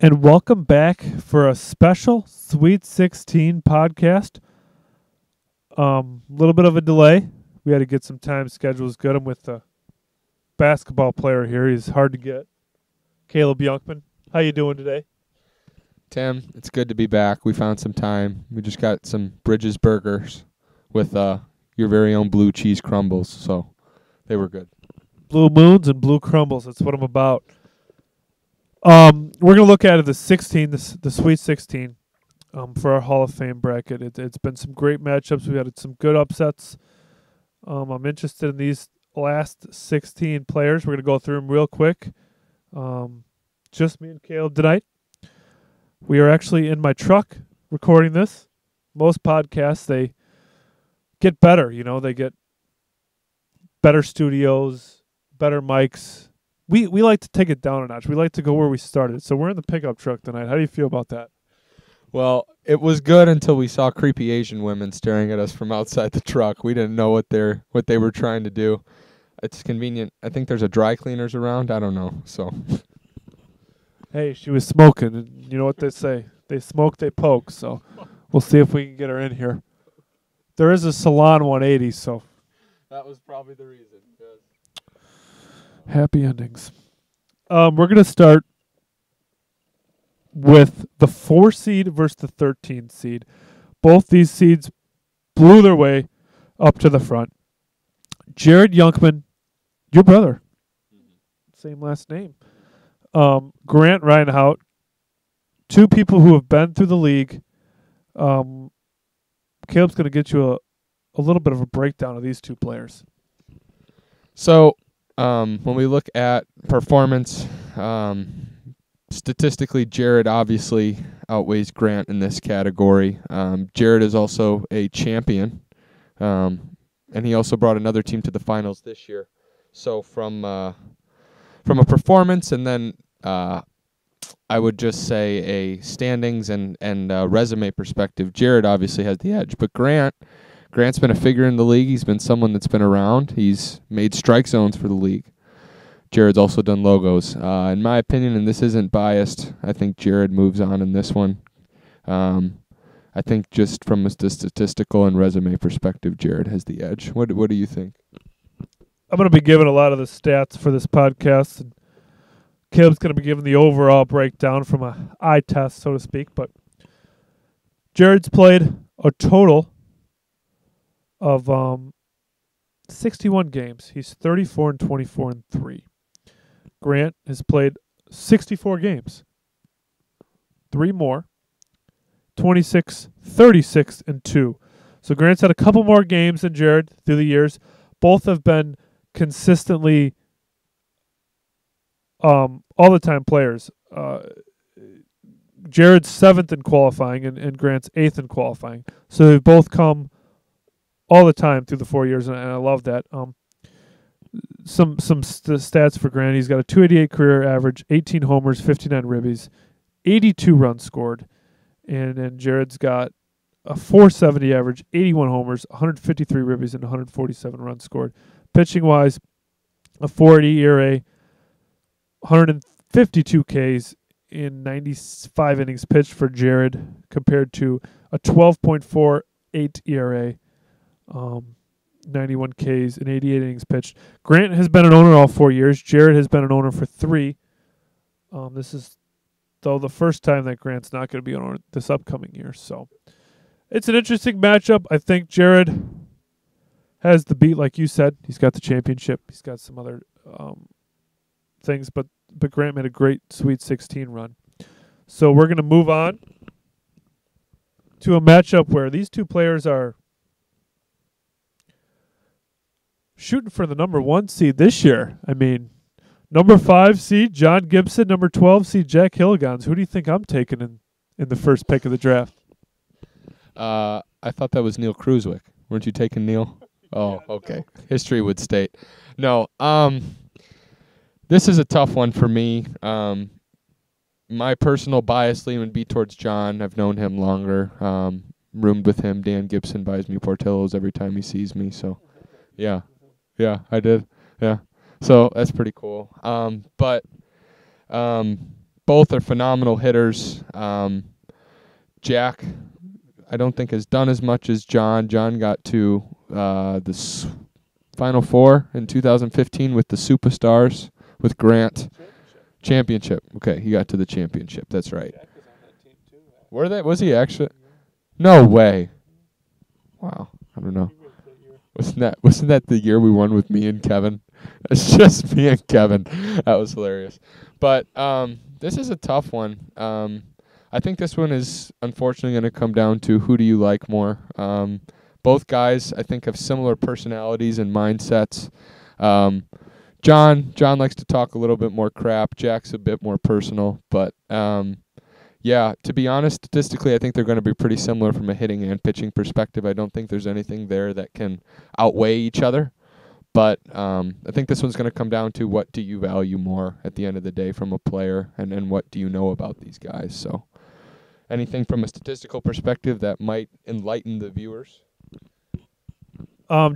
and welcome back for a special Sweet 16 podcast. Little bit of a delay. We had to get some time schedules good. I'm with the basketball player here. He's hard to get. Caleb Youngman. How you doing today? Tim, it's good to be back. We found some time. We just got some Bridges burgers with your very own blue cheese crumbles, so they were good. Blue moons and blue crumbles. That's what I'm about. We're going to look at the Sweet 16 for our Hall of Fame bracket. It's been some great matchups. We've had some good upsets. I'm interested in these last 16 players. We're going to go through them real quick. Just me and Caleb tonight. We are actually in my truck recording this. Most podcasts, they get better. They get better studios, better mics. We like to take it down a notch. We like to go where we started. So we're in the pickup truck tonight. How do you feel about that? Well, it was good until we saw creepy Asian women staring at us from outside the truck. We didn't know what they were trying to do. It's convenient. I think there's a dry cleaners around. I don't know. So, hey, she was smoking, and you know what they say? They smoke, they poke. So we'll see if we can get her in here. There is a Salon 180, so that was probably the reason. Yes. Happy endings. We're going to start with the 4 seed versus the 13 seed. Both these seeds blew their way up to the front. Jared Youngman, your brother, same last name. Grant Reinhout, two people who have been through the league. Caleb's going to get you a little bit of a breakdown of these two players. So, when we look at performance, statistically, Jared obviously outweighs Grant in this category. Jared is also a champion, and he also brought another team to the finals this year. So from a performance, and then I would just say a standings and resume perspective, Jared obviously has the edge. But Grant's been a figure in the league. He's been someone that's been around. He's made strike zones for the league. Jared's also done logos. In my opinion, and this isn't biased, I think Jared moves on in this one. I think just from a statistical and resume perspective, Jared has the edge. What do you think? I'm going to be giving a lot of the stats for this podcast, and Caleb's going to be giving the overall breakdown from a eye test, so to speak. But Jared's played a total of 61 games. He's 34-24-3. Grant has played 64 games. 3 more. 26-36-2. So Grant's had a couple more games than Jared through the years. Both have been consistently all the time players. Jared's 7th in qualifying and Grant's 8th in qualifying. So they've both come all the time through the 4 years, and I love that. Some stats for Grant. He's got a 288 career average, 18 homers, 59 ribbies, 82 runs scored. And Jared's got a 470 average, 81 homers, 153 ribbies, and 147 runs scored. Pitching-wise, a 4.80 ERA, 152 Ks in 95 innings pitched for Jared compared to a 12.48 ERA, 91 Ks in 88 innings pitched. Grant has been an owner all 4 years. Jared has been an owner for 3. This is, though, the first time that Grant's not going to be an owner this upcoming year. So it's an interesting matchup. I think Jared has the beat, like you said. He's got the championship. He's got some other things, but Grant made a great Sweet 16 run. So we're going to move on to a matchup where these two players are shooting for the number 1 seed this year. I mean, number 5 seed, John Gibson. Number 12 seed, Jack Hilligans. Who do you think I'm taking in the first pick of the draft? I thought that was Neil Kruzwick. Weren't you taking Neil? Oh, okay. History would state. No, this is a tough one for me. My personal bias lean would be towards John. I've known him longer. Roomed with him. Dan Gibson buys me Portillo's every time he sees me. So, yeah, I did. Yeah. So that's pretty cool. But both are phenomenal hitters. Jack, I don't think has done as much as John. John got to the Final Four in 2015 with the Superstars with Grant. Championship. Okay, he got to the championship. That's right. Were they? Was he actually? No way. Wow. I don't know. Wasn't that the year we won with me and Kevin? It's just me and Kevin. That was hilarious. But this is a tough one. I think this one is unfortunately going to come down to who do you like more. Both guys, I think, have similar personalities and mindsets. John likes to talk a little bit more crap. Jack's a bit more personal. But, yeah, to be honest, statistically, I think they're going to be pretty similar from a hitting and pitching perspective. I don't think there's anything there that can outweigh each other. But I think this one's going to come down to what do you value more at the end of the day from a player, and what do you know about these guys. So anything from a statistical perspective that might enlighten the viewers?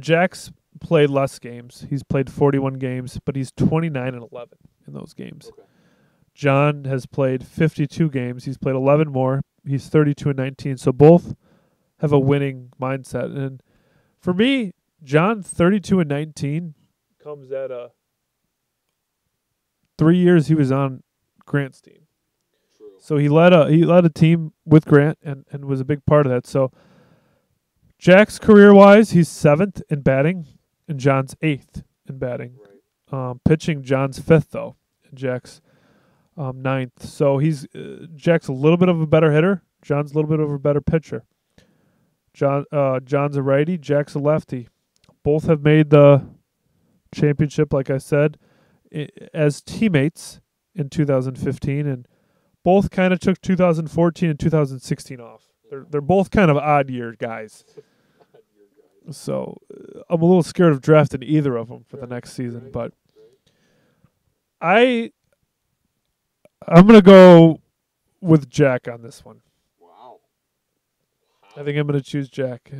Jack's played less games. He's played 41 games, but he's 29-11 in those games. Okay. John has played 52 games. He's played 11 more. He's 32-19. So both have a winning mindset. And for me, John 32-19 comes at 3 years he was on Grant's team. True. So he led a team with Grant and was a big part of that. So Jack's career-wise, he's 7th in batting, and John's 8th in batting. Right. Pitching, John's 5th, though, and Jack's 9th. So Jack's a little bit of a better hitter. John's a little bit of a better pitcher. John's a righty. Jack's a lefty. Both have made the championship, like I said, as teammates in 2015, and both kind of took 2014 and 2016 off. They're both kind of odd year guys. So I'm a little scared of drafting either of them for the next season, but I'm going to go with Jack on this one. Wow. I think I'm going to choose Jack.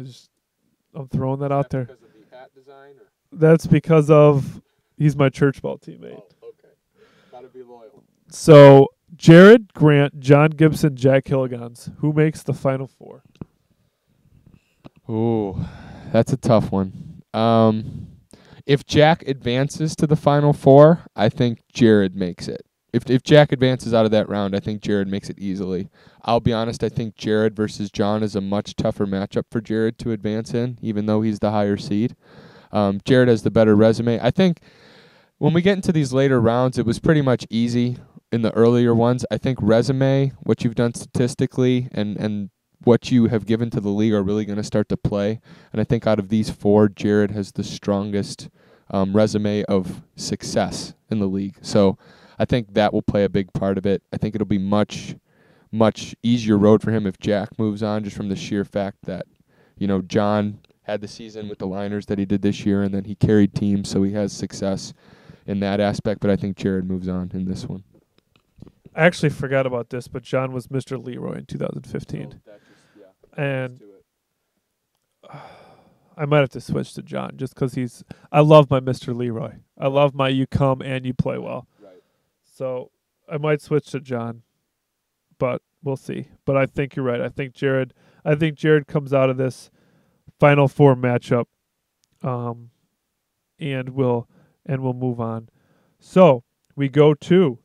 I'm throwing that out there. Because of the hat design? Or? That's because of he's my church ball teammate. Oh, okay. Got to be loyal. So Jared, Grant, John Gibson, Jack Hilligans. Who makes the Final Four? Ooh, that's a tough one. If Jack advances to the Final Four, I think Jared makes it. If Jack advances out of that round, I think Jared makes it easily. I'll be honest, I think Jared versus John is a much tougher matchup for Jared to advance in, even though he's the higher seed. Jared has the better resume. I think when we get into these later rounds, it was pretty much easy in the earlier ones. I think resume, what you've done statistically, and what you have given to the league are really going to start to play. And I think out of these four, Jared has the strongest resume of success in the league. So I think that will play a big part of it. I think it'll be much easier road for him if Jack moves on, just from the sheer fact that, John had the season with the Liners that he did this year, and then he carried teams, so he has success in that aspect. But I think Jared moves on in this one. I actually forgot about this, but John was Mr. Leroy in 2015. And I might have to switch to John just because I love my Mr. Leroy. I love my you come and you play well. Right. So I might switch to John, but we'll see. But I think you're right. I think Jared comes out of this Final Four matchup, and we'll move on. So we go to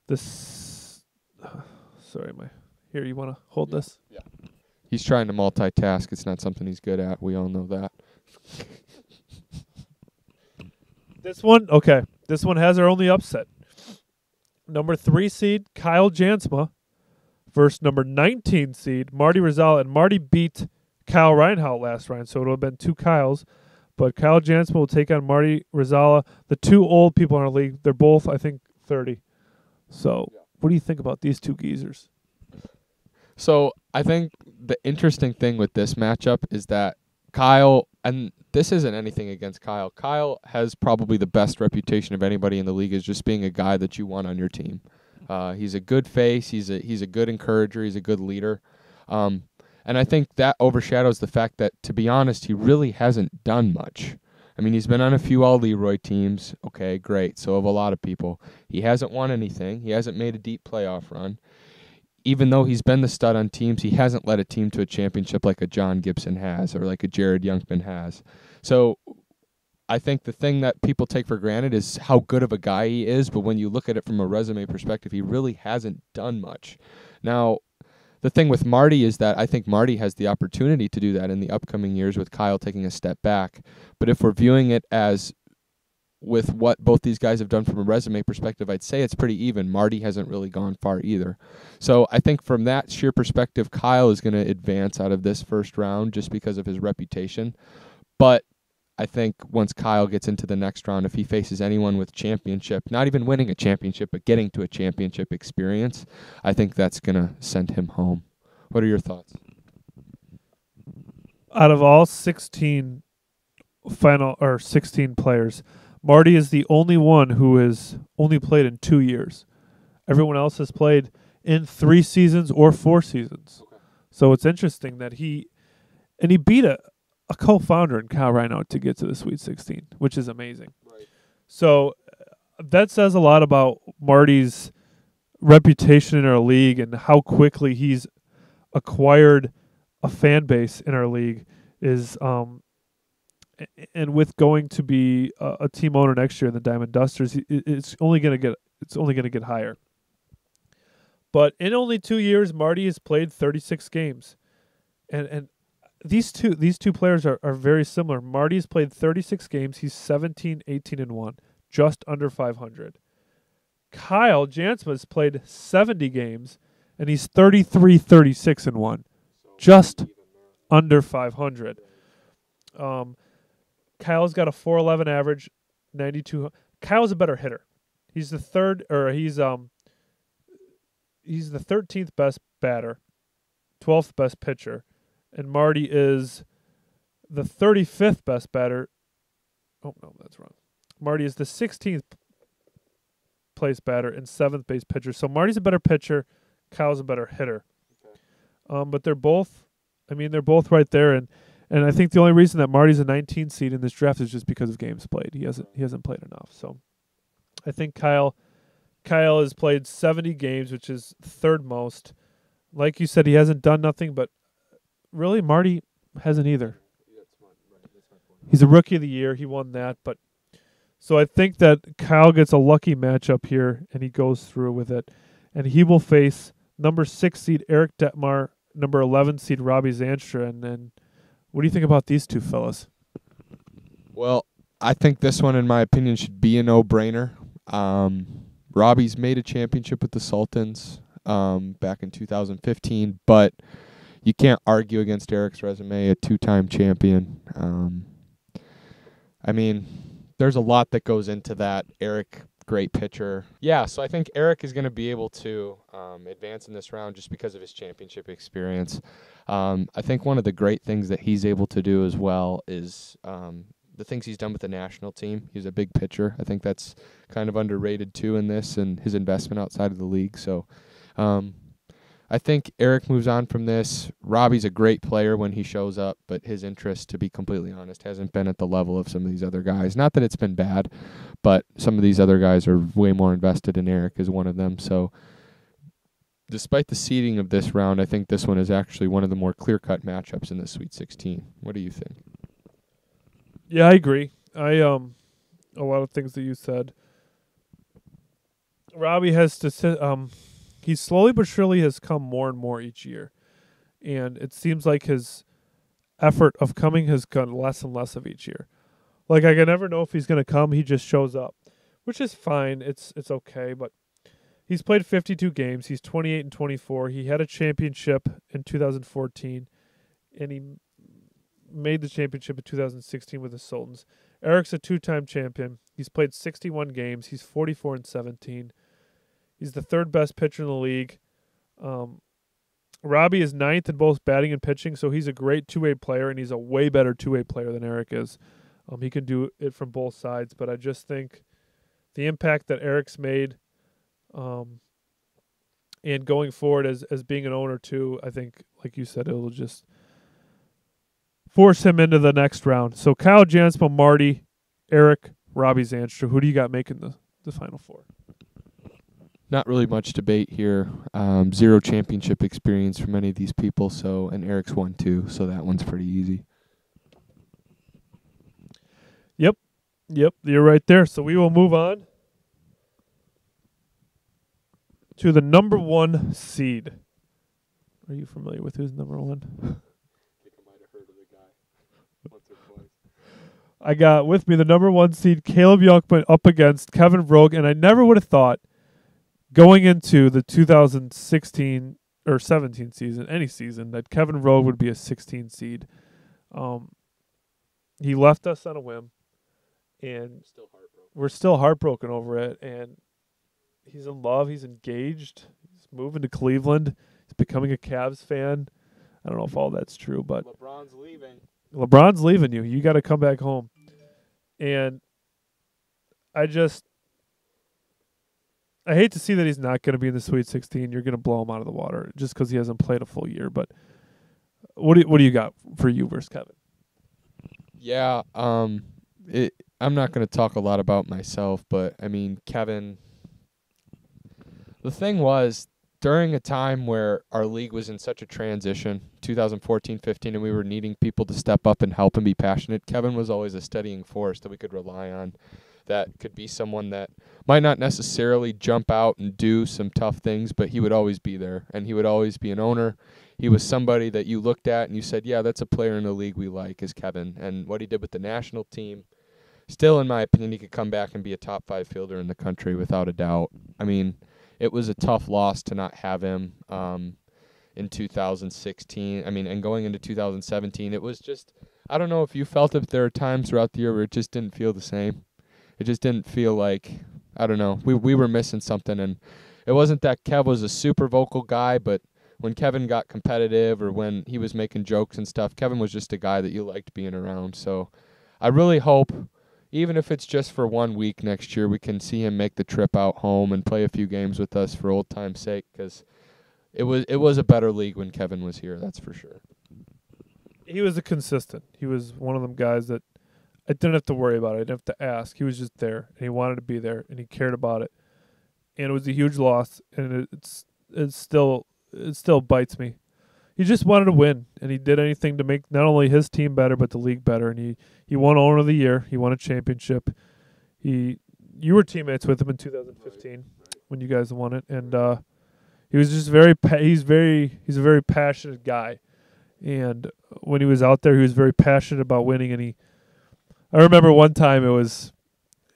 this. Sorry, here. You want to hold this? Yeah. He's trying to multitask. It's not something he's good at. We all know that. This one has our only upset. Number 3 seed Kyle Jansma versus number 19 seed Marty Rizal, and Marty beat Kyle Reinhardt last round, so it would have been 2 Kyles. But Kyle Jansma will take on Marty Rizal. The 2 old people in our league, they're both, I think, 30. So what do you think about these 2 geezers? So I think the interesting thing with this matchup is that Kyle, and this isn't anything against Kyle, Kyle has probably the best reputation of anybody in the league as just being a guy that you want on your team. He's a good face. He's a good encourager. He's a good leader. And I think that overshadows the fact that, to be honest, he really hasn't done much. I mean, he's been on a few all Leroy teams. Okay, great. So have a lot of people. He hasn't won anything. He hasn't made a deep playoff run. Even though he's been the stud on teams, he hasn't led a team to a championship like a John Gibson has or like a Jared Youngman has. So I think the thing that people take for granted is how good of a guy he is, but when you look at it from a resume perspective, he really hasn't done much. Now, the thing with Marty is that I think Marty has the opportunity to do that in the upcoming years with Kyle taking a step back. But if we're viewing it as with what both these guys have done from a resume perspective, I'd say it's pretty even. Marty hasn't really gone far either. So I think from that sheer perspective, Kyle is going to advance out of this first round just because of his reputation. But I think once Kyle gets into the next round, if he faces anyone with championship, not even winning a championship, but getting to a championship experience, I think that's going to send him home. What are your thoughts? Out of all 16 players, Marty is the only one who has only played in 2 years. Everyone else has played in 3 seasons or 4 seasons. Okay. So it's interesting that he beat a co-founder in Kyle Reinhardt to get to the Sweet 16, which is amazing. Right. So that says a lot about Marty's reputation in our league and how quickly he's acquired a fan base in our league. And with going to be a team owner next year in the Diamond Dusters, it's only going to get higher. But in only 2 years, Marty has played 36 games, and these two players are very similar. Marty's played 36 games. He's 17, 18, and 1, just under 500. Kyle Jansma has played 70 games, and he's 33, 36, and 1, just under 500. Kyle's got a 4.11 average, 92. Kyle's a better hitter. He's the 13th best batter, 12th best pitcher, and Marty is the 35th best batter. Oh no, that's wrong. Marty is the 16th place batter and 7th base pitcher. So Marty's a better pitcher, Kyle's a better hitter. Okay. But they're both right there, and I think the only reason that Marty's a 19 seed in this draft is just because of games played. He hasn't played enough. So I think Kyle has played 70 games, which is third most. Like you said, he hasn't done nothing, but really Marty hasn't either. He's a rookie of the year. He won that, but so I think that Kyle gets a lucky matchup here, and he goes through with it, and he will face number 6 seed Eric Detmar, number 11 seed Robbie Zanstra, and then. What do you think about these two fellas? Well, I think this one, in my opinion, should be a no-brainer. Robbie's made a championship with the Sultans back in 2015, but you can't argue against Eric's resume, a 2-time champion. I mean, there's a lot that goes into that. Eric, great pitcher. Yeah, so I think Eric is going to be able to advance in this round just because of his championship experience. I think one of the great things that he's able to do as well is the things he's done with the national team. He's a big pitcher. I think that's kind of underrated too in this and his investment outside of the league. So I think Eric moves on from this. Robbie's a great player when he shows up, but his interest, to be completely honest, hasn't been at the level of some of these other guys. Not that it's been bad, but some of these other guys are way more invested, and Eric is one of them. So despite the seeding of this round, I think this one is actually one of the more clear-cut matchups in the Sweet 16. What do you think? Yeah, I agree. A lot of things that you said. Robbie has to he slowly but surely has come more and more each year. And it seems like his effort of coming has gotten less and less of each year. Like, I can never know if he's going to come. He just shows up, which is fine. It's okay, but he's played 52 games. He's 28 and 24. He had a championship in 2014, and he made the championship in 2016 with the Sultans. Eric's a 2-time champion. He's played 61 games. He's 44 and 17. He's the 3rd best pitcher in the league. Robbie is 9th in both batting and pitching, so he's a great two-way player, and he's a way better two-way player than Eric is. He can do it from both sides, but I just think the impact that Eric's made and going forward as being an owner too, I think, like you said, it'll just force him into the next round. So Kyle Jansma, Marty, Eric, Robbie Zanstra. Who do you got making the Final Four? Not really much debate here. 0 championship experience for many of these people, and Eric's won 2, so that one's pretty easy. Yep, you're right there. So we will move on to the number 1 seed. Are you familiar with who's number 1? I think I might have heard of the guy once or twice. I got with me the number 1 seed, Caleb Youngman, up against Kevin Rogue, and I never would have thought going into the 2016 or 17 season, any season, that Kevin Rogue would be a 16 seed. He left us on a whim, and we're still heartbroken over it. And he's in love. He's engaged. He's moving to Cleveland. He's becoming a Cavs fan. I don't know if all that's true, but LeBron's leaving. LeBron's leaving you. You got to come back home. And I hate to see that he's not going to be in the Sweet 16. You're going to blow him out of the water just because he hasn't played a full year. But what do you got for you versus Kevin? Yeah, I'm not going to talk a lot about myself, but I mean, Kevin. The thing was, during a time where our league was in such a transition, 2014-15, and we were needing people to step up and help and be passionate, Kevin was always a steadying force that we could rely on. That could be someone that might not necessarily jump out and do some tough things, but he would always be there, and he would always be an owner. He was somebody that you looked at and you said, yeah, that's a player in the league we like, is Kevin. And what he did with the national team, still, in my opinion, he could come back and be a top 5 fielder in the country without a doubt. I mean, it was a tough loss to not have him in 2016. I mean, and going into 2017, it was just, I don't know if you felt it, but there are times throughout the year where it just didn't feel the same. It just didn't feel like, I don't know, we were missing something. And it wasn't that Kev was a super vocal guy, but when Kevin got competitive or when he was making jokes and stuff, Kevin was just a guy that you liked being around. So I really hope, even if it's just for 1 week next year, we can see him make the trip out home and play a few games with us for old time's sake, because it was a better league when Kevin was here, that's for sure. He was a consistent. He was one of them guys that I didn't have to worry about it. I didn't have to ask. He was just there, and he wanted to be there, and he cared about it. And it was a huge loss, and it still bites me. He just wanted to win, and he did anything to make not only his team better but the league better. And he won Owner of the Year. He won a championship. You were teammates with him in 2015 when you guys won it, and he was just he's a very passionate guy. And when he was out there, he was very passionate about winning. And I remember one time it was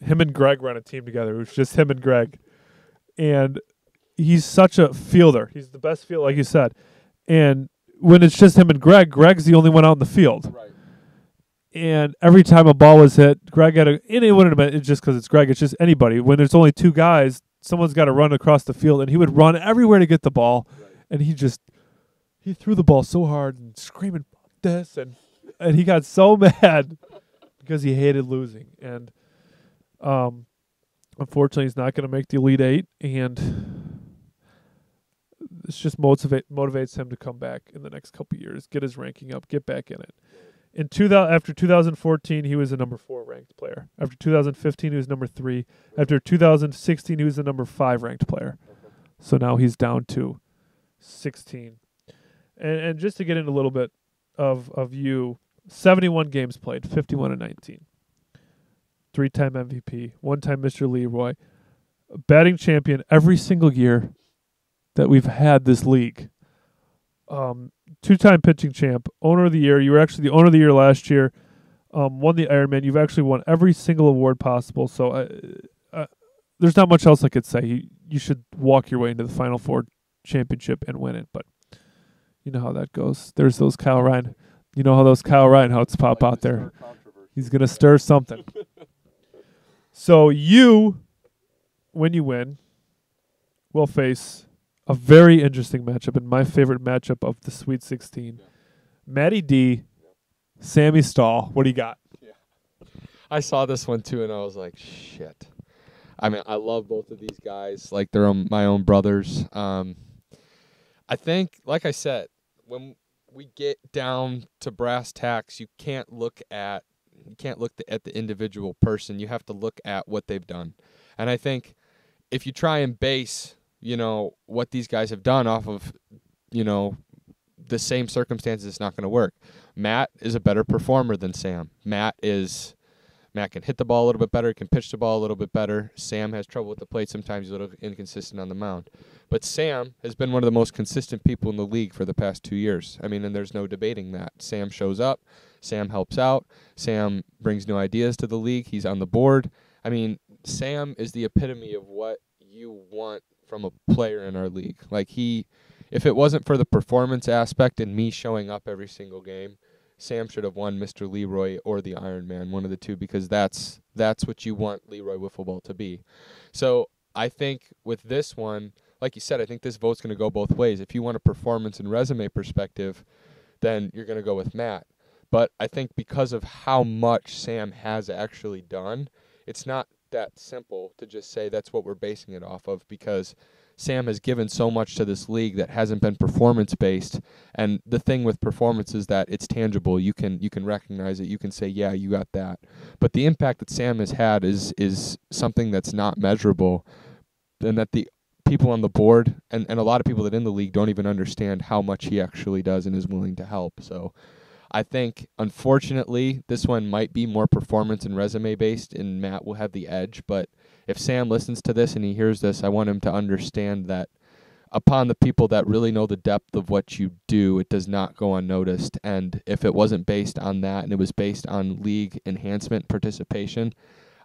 him and Greg were on a team together. It was just him and Greg, and he's such a fielder. He's the best fielder, like you said. And when it's just him and Greg's the only one out in the field. Right. And every time a ball was hit, Greg had and it wouldn't have been it's just because it's Greg. It's just anybody. When there's only 2 guys, someone's got to run across the field, and he would run everywhere to get the ball. Right. And he threw the ball so hard and screaming this, and he got so mad because he hated losing. And unfortunately, he's not going to make the Elite 8, and this just motivates him to come back in the next couple of years, get his ranking up, get back in it. After 2014, he was a number 4 ranked player. After 2015, he was number 3. After 2016, he was the number 5 ranked player. So now he's down to 16. And just to get into a little bit of you, 71 games played, 51-19. 3-time MVP, 1-time Mr. Leroy, batting champion every single year that we've had this league. 2-time pitching champ, owner of the year. You were actually the owner of the year last year. Won the Ironman. You've actually won every single award possible. So there's not much else I could say. You should walk your way into the Final Four championship and win it. But you know how that goes. There's those Kyle Ryan. You know how those Kyle Reinhardts pop out there. He's going to stir something. So when you win, will face a very interesting matchup, and my favorite matchup of the Sweet 16. Yeah. Matty D, Sammy Stahl. What do you got? Yeah. I saw this one too, and I was like, shit. I mean, I love both of these guys like they're my own brothers. I think, like I said, when we get down to brass tacks, you can't look at, look at the individual person. You have to look at what they've done. And I think if you try and base, what these guys have done off of, the same circumstances, it's not going to work. Matt is a better performer than Sam. Matt can hit the ball a little bit better, can pitch the ball a little bit better. Sam has trouble with the plate. Sometimes he's a little inconsistent on the mound. But Sam has been one of the most consistent people in the league for the past 2 years. I mean, and there's no debating that. Sam shows up. Sam helps out. Sam brings new ideas to the league. He's on the board. I mean, Sam is the epitome of what you want from a player in our league. Like, if it wasn't for the performance aspect and me showing up every single game, Sam should have won Mr. Leroy or the Iron Man, one of the two, because that's what you want Leroy Wiffle Ball to be. So I think with this one, like you said, I think this vote's going to go both ways. If you want a performance and resume perspective, then you're going to go with Matt. But I think because of how much Sam has actually done, it's not that simple to just say that's what we're basing it off of, because Sam has given so much to this league that hasn't been performance-based. And the thing with performance is that it's tangible. You can recognize it. You can say, yeah, you got that. But the impact that Sam has had is something that's not measurable, and that the people on the board and a lot of people that in the league don't even understand how much he actually does and is willing to help. So I think, unfortunately, this one might be more performance and resume-based, and Matt will have the edge. But if Sam listens to this and he hears this, I want him to understand that upon the people that really know the depth of what you do, it does not go unnoticed. And if it wasn't based on that and it was based on league enhancement participation,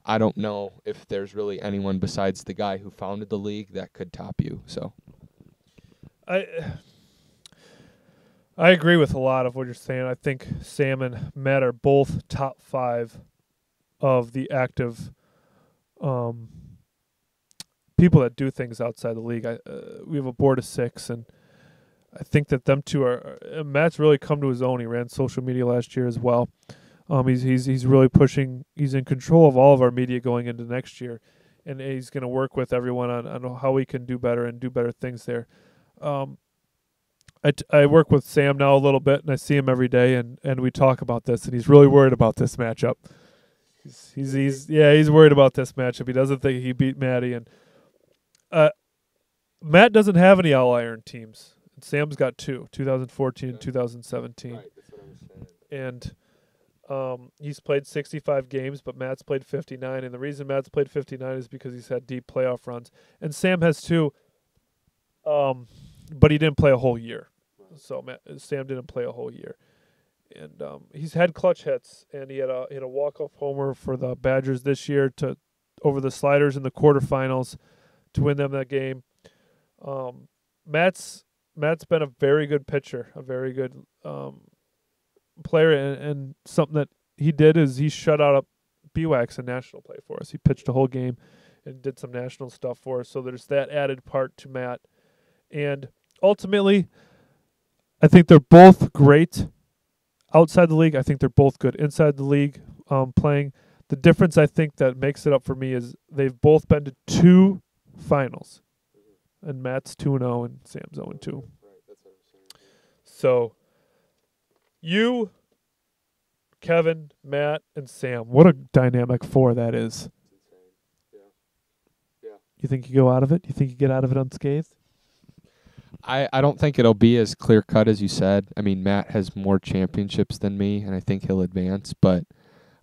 I don't know if there's really anyone besides the guy who founded the league that could top you. So I agree with a lot of what you're saying. I think Sam and Matt are both top 5 of the active people that do things outside the league. We have a board of 6, and I think that them two are. Matt's really come to his own. He ran social media last year as well. He's really pushing. He's in control of all of our media going into next year, and he's going to work with everyone on how we can do better and do better things there. I work with Sam now a little bit, and I see him every day, and we talk about this, and he's really worried about this matchup. He's worried about this matchup. He doesn't think he beat Matty, and Matt doesn't have any all-iron teams. Sam's got 2, 2014 and 2017. Right, that's what I was saying. And he's played 65 games, but Matt's played 59, and the reason Matt's played 59 is because he's had deep playoff runs. And Sam has 2, but he didn't play a whole year. So Sam didn't play a whole year. And he's had clutch hits, and he had a walk-off homer for the Badgers this year over the Sliders in the quarterfinals to win them that game. Matt's been a very good pitcher, a very good player, and something that he did is he shut out BWAX in national play for us. He pitched a whole game and did some national stuff for us, so there's that added part to Matt. And ultimately, I think they're both great outside the league. I think they're both good inside the league playing. The difference I think that makes it up for me is they've both been to 2 finals. And Matt's 2-0 and Sam's 0-2. So you, Kevin, Matt, and Sam, what a dynamic 4 that is. Yeah. You think you go out of it? You think you get out of it unscathed? I don't think it'll be as clear-cut as you said. I mean, Matt has more championships than me, and I think he'll advance. But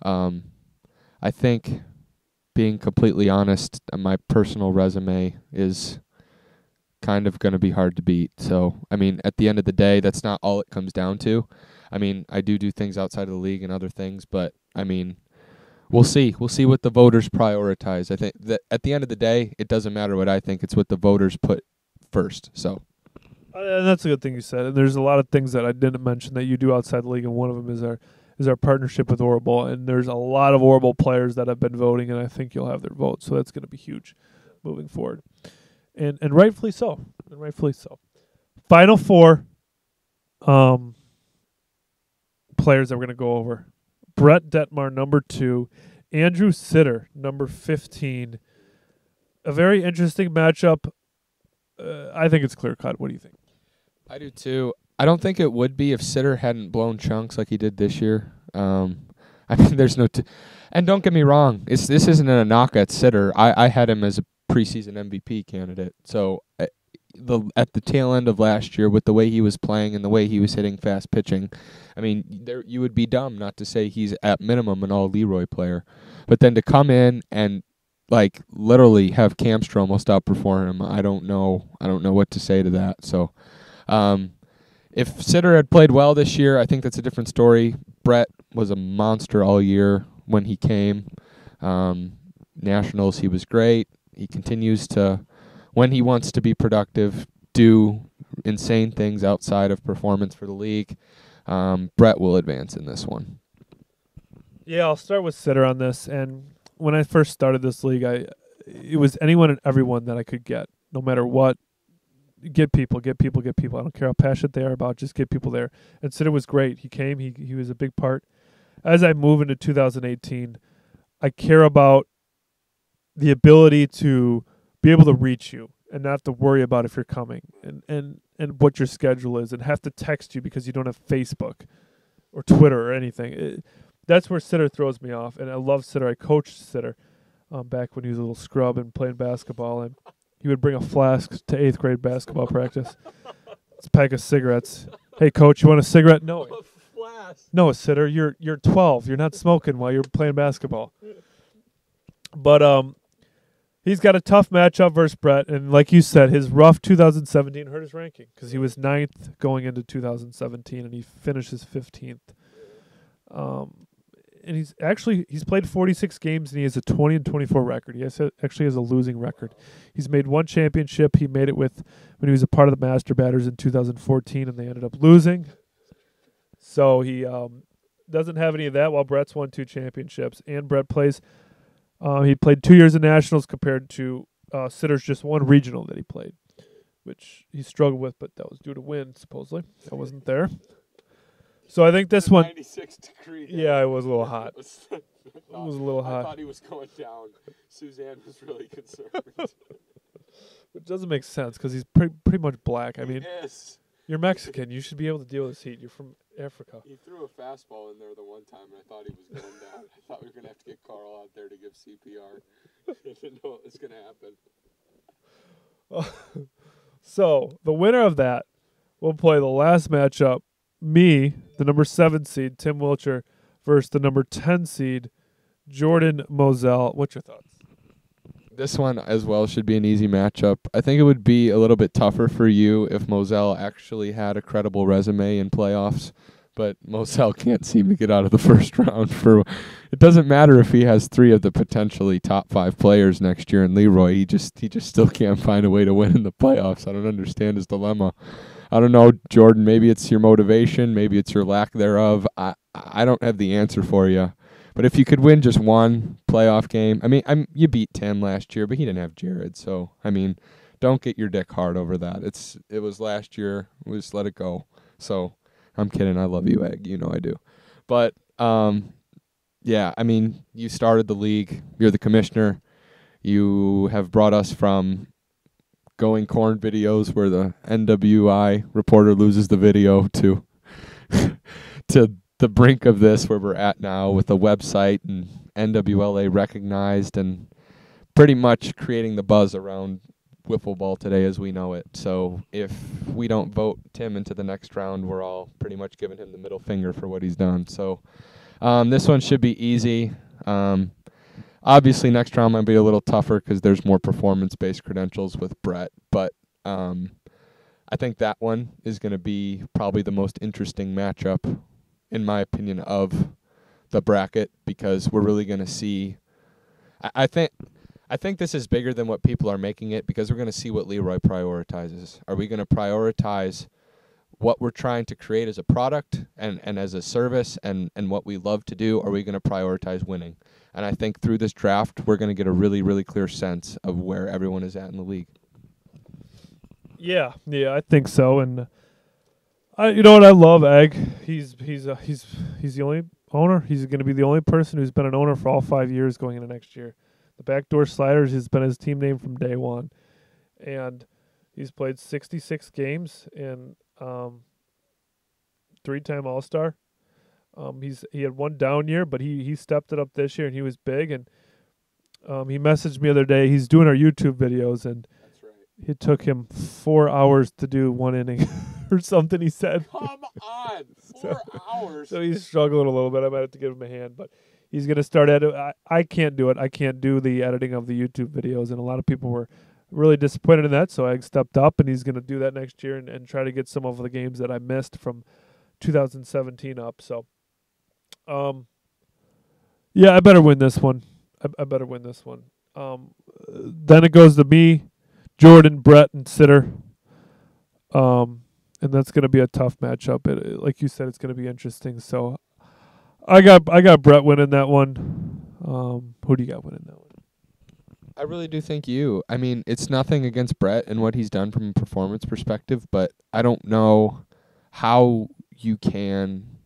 I think, being completely honest, my personal resume is kind of going to be hard to beat. So, I mean, at the end of the day, that's not all it comes down to. I mean, I do things outside of the league and other things, but, I mean, we'll see. We'll see what the voters prioritize. I think that at the end of the day, it doesn't matter what I think. It's what the voters put first. So. And that's a good thing you said. And there's a lot of things that I didn't mention that you do outside the league, and one of them is our partnership with Orbital. And there's a lot of Orbital players that have been voting, and I think you'll have their vote. So that's going to be huge moving forward. And rightfully so. And rightfully so. Final 4 players that we're going to go over. Brett Detmar, number 2. Andrew Sitter, number 15. A very interesting matchup. I think it's clear-cut. What do you think? I do too. I don't think it would be if Sitter hadn't blown chunks like he did this year. I I mean, there's no and don't get me wrong, this isn't a knock at Sitter. I had him as a preseason MVP candidate. So at the tail end of last year, with the way he was playing and the way he was hitting fast pitching, I mean, you would be dumb not to say he's at minimum an all Leroy player. But then to come in and like literally have Camstra almost outperform him, I don't know what to say to that. So if Sitter had played well this year, I think that's a different story. Brett was a monster all year when he came. Nationals, he was great. He continues to, when he wants to be productive, do insane things outside of performance for the league. Brett will advance in this one. Yeah, I'll start with Sitter on this. And when I first started this league, it was anyone and everyone that I could get, no matter what. Get people. I don't care how passionate they are about, just get people there. And Sitter was great. He came. He was a big part. As I move into 2018, I care about the ability to be able to reach you and not have to worry about if you're coming and what your schedule is and have to text you because you don't have Facebook or Twitter or anything. That's where Sitter throws me off. And I love Sitter. I coached Sitter back when he was a little scrub and playing basketball. And he would bring a flask to 8th grade basketball practice. It's a pack of cigarettes. Hey, coach, you want a cigarette? No. No, Sitter, you're 12. You're not smoking while you're playing basketball. But he's got a tough matchup versus Brett. And like you said, his rough 2017 hurt his ranking because he was 9th going into 2017, and he finishes 15th. And he's played 46 games, and he has a 20-24 record. He actually has a losing record. He's made one championship. He made it when he was a part of the Master Batters in 2014, and they ended up losing. So he doesn't have any of that, while Brett's won 2 championships. And Brett he played 2 years of Nationals compared to Sitter's just 1 regional that he played, which he struggled with, but that was due to wind, supposedly. I wasn't there. So I think this one. 96 degree. Yeah, it was a little hot. It was a little hot. I thought he was going down. Suzanne was really concerned. Which doesn't make sense because he's pretty much black. I mean, yes. You're Mexican. You should be able to deal with this heat. You're from Africa. He threw a fastball in there the one time, and I thought he was going down. I thought we were going to have to get Carl out there to give CPR. I didn't know what was going to happen. So the winner of that will play the last matchup. Me, the number 7 seed, Tim Wilcher, versus the number 10 seed, Jordan Moselle. What's your thoughts? This one as well should be an easy matchup. I think it would be a little bit tougher for you if Moselle actually had a credible resume in playoffs, but Moselle can't seem to get out of the first round. It doesn't matter if he has 3 of the potentially top 5 players next year in Leroy. He just still can't find a way to win in the playoffs. I don't understand his dilemma. I don't know, Jordan, maybe it's your motivation, maybe it's your lack thereof. I don't have the answer for you. But if you could win just one playoff game, I mean, you beat Tim last year, but he didn't have Jared. So, I mean, don't get your dick hard over that. It was last year. We just let it go. So, I'm kidding. I love you, Egg. You know I do. But, yeah, I mean, you started the league. You're the commissioner. You have brought us from going corn videos where the NWI reporter loses the video to the brink of this where we're at now with a website and NWLA recognized and pretty much creating the buzz around wiffle ball today as we know it. So if we don't vote Tim into the next round, we're all pretty much giving him the middle finger for what he's done. So this one should be easy. Obviously, next round might be a little tougher because there's more performance-based credentials with Brett. But I think that one is going to be probably the most interesting matchup, in my opinion, of the bracket because we're really going to see. I think this is bigger than what people are making it because we're going to see what Leroy prioritizes. Are we going to prioritize what we're trying to create as a product and as a service and what we love to do? Or are we going to prioritize winning? And I think through this draft, we're going to get a really, really clear sense of where everyone is at in the league. Yeah, I think so. And you know what? I love Egg. He's the only owner. He's going to be the only person who's been an owner for all 5 years going into next year. The Backdoor Sliders has been his team name from day one, and he's played 66 games and 3-time All-Star. He had one down year, but he stepped it up this year, and he was big. And he messaged me the other day. He's doing our YouTube videos, and That's right. it took him 4 hours to do one inning or something. He said. Come on, 4 hours. So he's struggling a little bit. I might have to give him a hand, but he's going to start I can't do it. I can't do the editing of the YouTube videos, and a lot of people were really disappointed in that, so I stepped up, and he's going to do that next year and try to get some of the games that I missed from 2017 up. So, yeah, I better win this one. I better win this one. Then it goes to me, Jordan, Brett, and Sitter. And that's going to be a tough matchup. Like you said, it's going to be interesting. So I got Brett winning that one. Who do you got winning that one? I really do think you. I mean, it's nothing against Brett and what he's done from a performance perspective, but I don't know how you can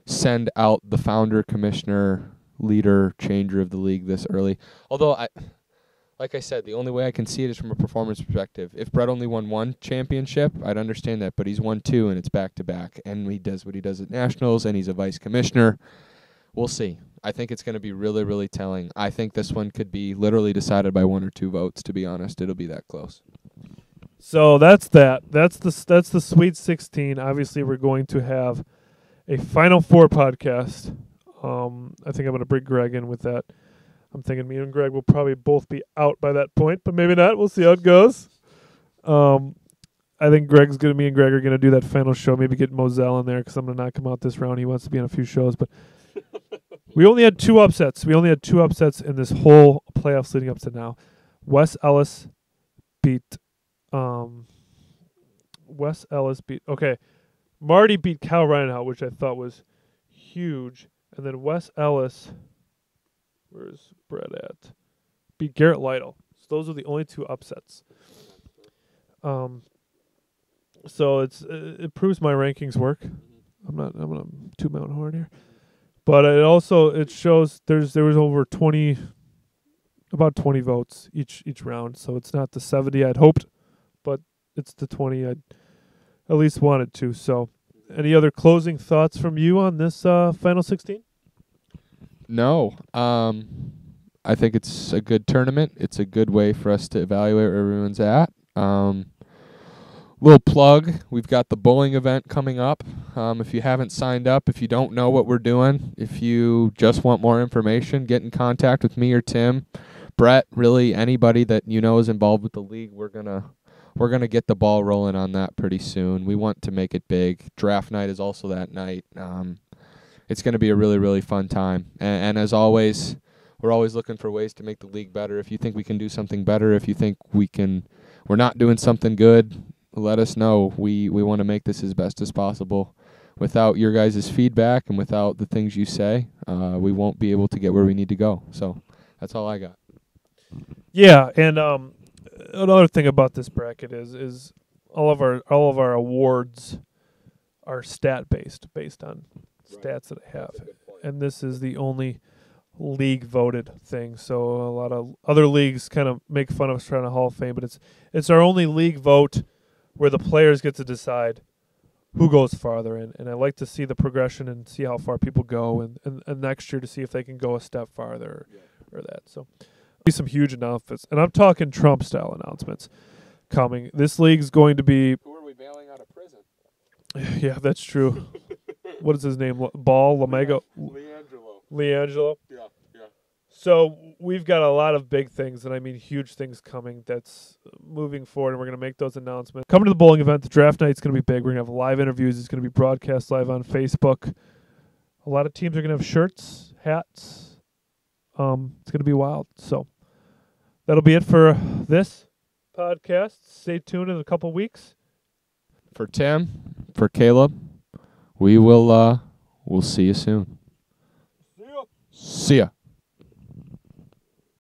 send out the founder, commissioner, leader, changer of the league this early. Although, like I said, the only way I can see it is from a performance perspective. If Brett only won one championship, I'd understand that, but he's won 2, and it's back-to-back, and he does what he does at Nationals, and he's a vice commissioner. We'll see. I think it's going to be really, really telling. I think this one could be literally decided by 1 or 2 votes, to be honest. It'll be that close. So that's that. That's the Sweet 16. Obviously, we're going to have a Final Four podcast. I think I'm going to bring Greg in with that. I'm thinking me and Greg will probably both be out by that point, but maybe not. We'll see how it goes. I think me and Greg are going to do that final show, maybe get Moselle in there because I'm going to knock him out this round. He wants to be on a few shows, but we only had 2 upsets. We only had 2 upsets in this whole playoffs leading up to now. Wes Ellis beat Marty beat Cal Reinhardt, which I thought was huge. And then Wes Ellis, where's Brett at? Beat Garrett Lytle. So those are the only 2 upsets. So it proves my rankings work. I'm gonna toot my own horn here, but it shows there was over about 20 votes each round. So it's not the 70 I'd hoped, but it's the 20 I'd at least wanted to. So, any other closing thoughts from you on this final 16? No. I think it's a good tournament. It's a good way for us to evaluate where everyone's at. Little plug, we've got the bowling event coming up. If you haven't signed up, if you don't know what we're doing, if you just want more information, get in contact with me or Tim, Brett, really anybody that you know is involved with the league. We're gonna get the ball rolling on that pretty soon. We want to make it big. Draft night is also that night. It's going to be a really, really fun time. And as always, we're always looking for ways to make the league better. If you think we can do something better, if you think we're not doing something good, let us know. We want to make this as best as possible. Without your guys' feedback and without the things you say, we won't be able to get where we need to go. So that's all I got. Yeah, and another thing about this bracket is all of our awards are based on stats that I have, and this is the only league voted thing. So a lot of other leagues kind of make fun of us trying to Hall of Fame, but it's our only league vote where the players get to decide who goes farther in. And I like to see the progression and see how far people go, and next year to see if they can go a step farther or that. So be some huge announcements, and I'm talking Trump style announcements coming. This league's going to be. Who are we bailing out of prison? Yeah, that's true. What is his name? Lamego? Leangelo. Yeah. So we've got a lot of big things, and I mean huge things coming that's moving forward, and we're going to make those announcements. Coming to the bowling event, the draft night's going to be big. We're going to have live interviews. It's going to be broadcast live on Facebook. A lot of teams are going to have shirts, hats. It's going to be wild. So that'll be it for this podcast. Stay tuned in a couple weeks. For Tim, for Caleb, we'll see you soon. See ya. See ya.